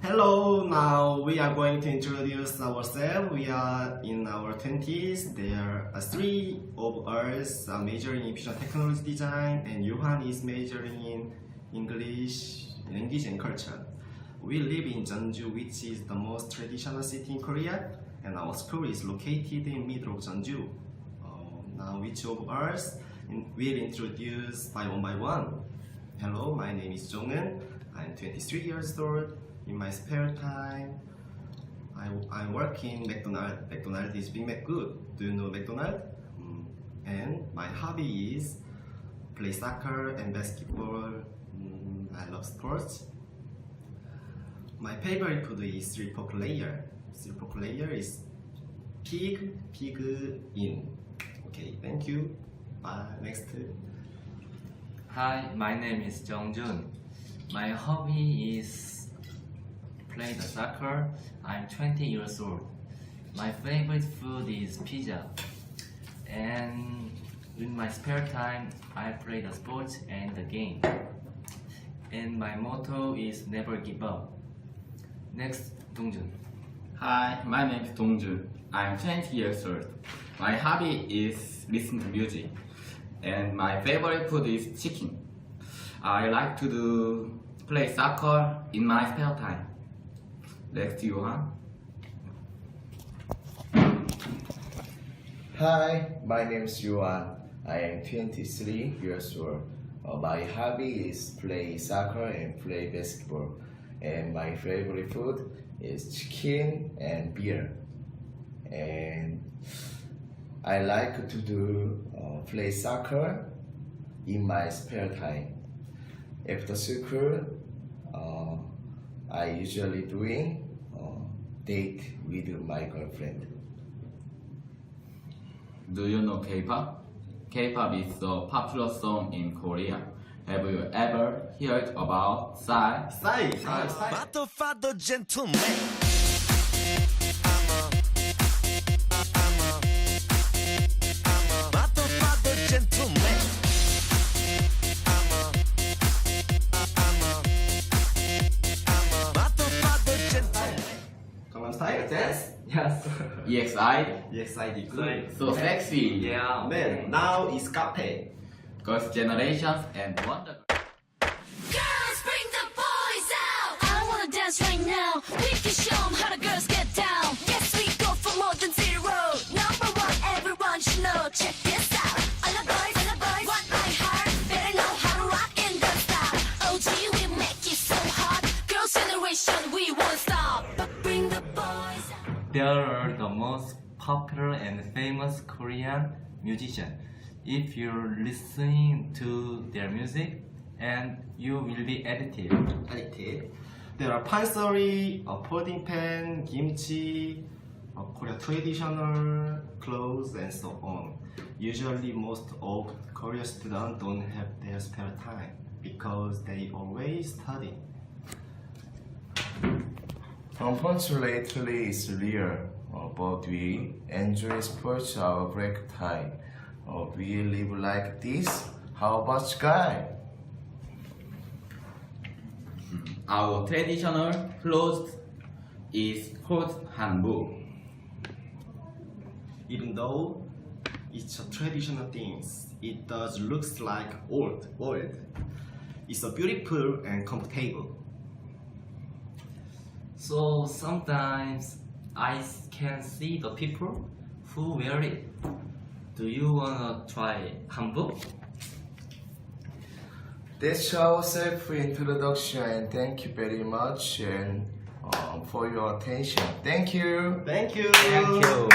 Hello, now we are going to introduce ourselves. We are in our 20s. There are three of us majoring in fusion technology design, and Johan is majoring in English, language and culture. We live in Jeonju, which is the most traditional city in Korea, and our school is located in middle of Jeonju. Now each of us will introduce by one. Hello, my name is Jong-eun. I'm 23 years old. In my spare time, I work in McDonald's. McDonald's is Big Mac good. Do you know McDonald's? And my hobby is play soccer and basketball. I love sports. My favorite food is three pork layer. Three pork layer is pig in. Okay, thank you. Bye. Next. Hi, my name is Jung-jun. My hobby is play the soccer. I'm 20 years old. My favorite food is pizza. And in my spare time, I play the sports and the game. And my motto is never give up. Next, Dongjun. Hi, my name is Dongjun. I'm 20 years old. My hobby is listening to music. And my favorite food is chicken. I like to play soccer in my spare time. Next, Johan. Hi, my name is Johan. I am 23 years old. My hobby is play soccer and play basketball. And my favorite food is chicken and beer. And I like to play soccer in my spare time. After school, I usually doing date with my girlfriend. Do you know K-pop? K-pop is a popular song in Korea. Have you ever heard about Psy? Sai. Father, gentleman. Come on, style. Dance. Yes. EXI? Yes, I did good. So sexy. Yeah. Man, now it's Kape. Girls' Generations and Wonder Girls. Girls, bring the boys out. I wanna dance right now. We can show 'em how the girls get down. Yes, we go for more than zero. Number one, everyone should know. Check this out. All the boys, want my heart. Better know how to rock in the style. OG, we make you so hot. Girls' generation, we won't stop. But bring the boys out. They are the most popular and famous Korean musicians. If you're listening to their music, and you will be addicted. There are pansori, folding pan, kimchi, Korea traditional clothes, and so on. Usually, most of Korean students don't have their spare time because they always study. Unfortunately, it's rare, but we enjoy sports our break time. We live like this. How about guy? Our traditional clothes is called hanbok. Even though it's a traditional thing, it does looks like old. It's a beautiful and comfortable. So sometimes I can see the people who wear it. Do you wanna try hanbok? That's our self-introduction, and thank you very much and for your attention. Thank you. Thank you. Thank you.